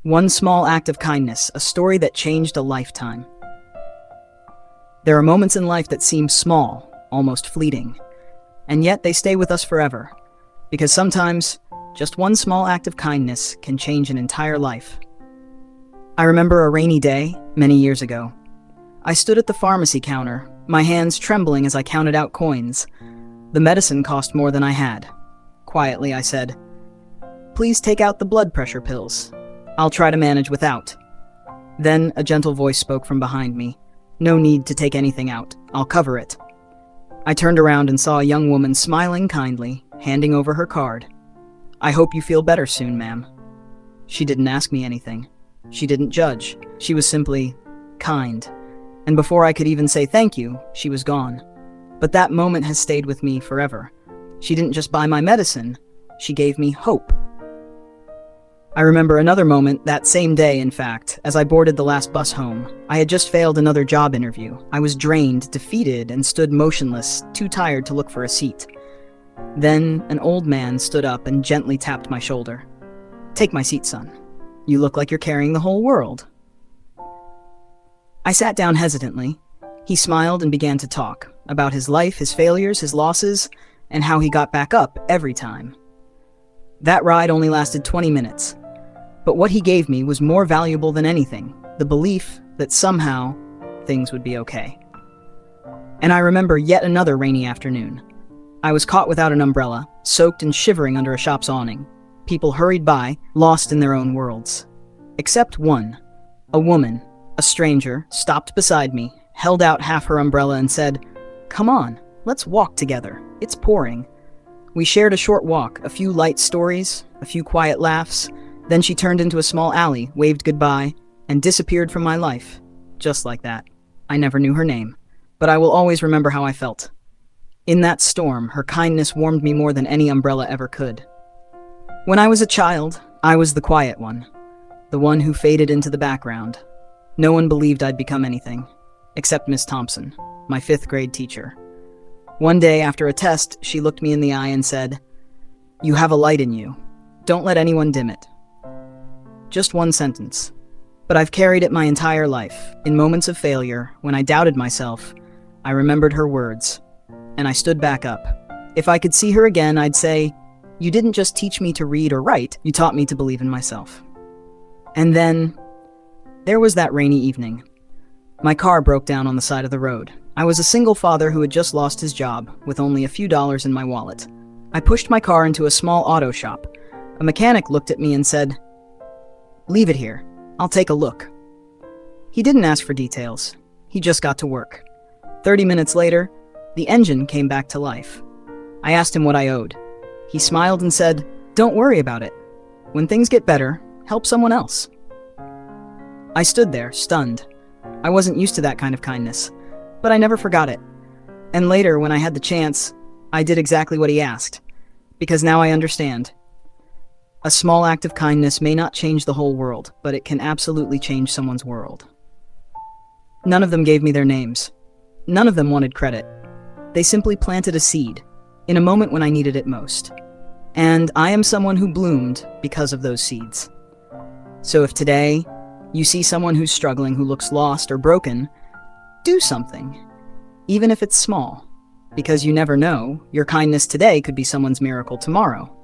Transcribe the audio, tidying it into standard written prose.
One small act of kindness, a story that changed a lifetime. There are moments in life that seem small, almost fleeting, and yet they stay with us forever. Because sometimes, just one small act of kindness can change an entire life. I remember a rainy day, many years ago. I stood at the pharmacy counter, my hands trembling as I counted out coins. The medicine cost more than I had. Quietly, I said, "Please take out the blood pressure pills. I'll try to manage without." Then a gentle voice spoke from behind me. "No need to take anything out. I'll cover it." I turned around and saw a young woman smiling kindly, handing over her card. "I hope you feel better soon, ma'am." She didn't ask me anything. She didn't judge. She was simply kind. And before I could even say thank you, she was gone. But that moment has stayed with me forever. She didn't just buy my medicine, she gave me hope. I remember another moment, that same day in fact, as I boarded the last bus home. I had just failed another job interview. I was drained, defeated, and stood motionless, too tired to look for a seat. Then an old man stood up and gently tapped my shoulder. "Take my seat, son. You look like you're carrying the whole world." I sat down hesitantly. He smiled and began to talk about his life, his failures, his losses, and how he got back up every time. That ride only lasted 20 minutes. But what he gave me was more valuable than anything, the belief that somehow things would be okay. And I remember yet another rainy afternoon. I was caught without an umbrella, soaked and shivering under a shop's awning. People hurried by, lost in their own worlds. Except one. A woman, a stranger, stopped beside me, held out half her umbrella and said, "Come on, let's walk together. It's pouring." We shared a short walk, a few light stories, a few quiet laughs. Then she turned into a small alley, waved goodbye, and disappeared from my life. Just like that. I never knew her name, but I will always remember how I felt. In that storm, her kindness warmed me more than any umbrella ever could. When I was a child, I was the quiet one, the one who faded into the background. No one believed I'd become anything, except Miss Thompson, my 5th grade teacher. One day after a test, she looked me in the eye and said, "You have a light in you. Don't let anyone dim it." Just one sentence. But I've carried it my entire life. In moments of failure, when I doubted myself, I remembered her words, and I stood back up. If I could see her again, I'd say, "You didn't just teach me to read or write, you taught me to believe in myself." And then, there was that rainy evening. My car broke down on the side of the road. I was a single father who had just lost his job, with only a few dollars in my wallet. I pushed my car into a small auto shop. A mechanic looked at me and said, "Leave it here. I'll take a look." He didn't ask for details. He just got to work. 30 minutes later, the engine came back to life. I asked him what I owed. He smiled and said, "Don't worry about it. When things get better, help someone else." I stood there, stunned. I wasn't used to that kind of kindness, but I never forgot it. And later, when I had the chance, I did exactly what he asked, because now I understand. A small act of kindness may not change the whole world, but it can absolutely change someone's world. None of them gave me their names. None of them wanted credit. They simply planted a seed, in a moment when I needed it most. And I am someone who bloomed because of those seeds. So if today you see someone who's struggling, who looks lost or broken, do something, even if it's small, because you never know, your kindness today could be someone's miracle tomorrow.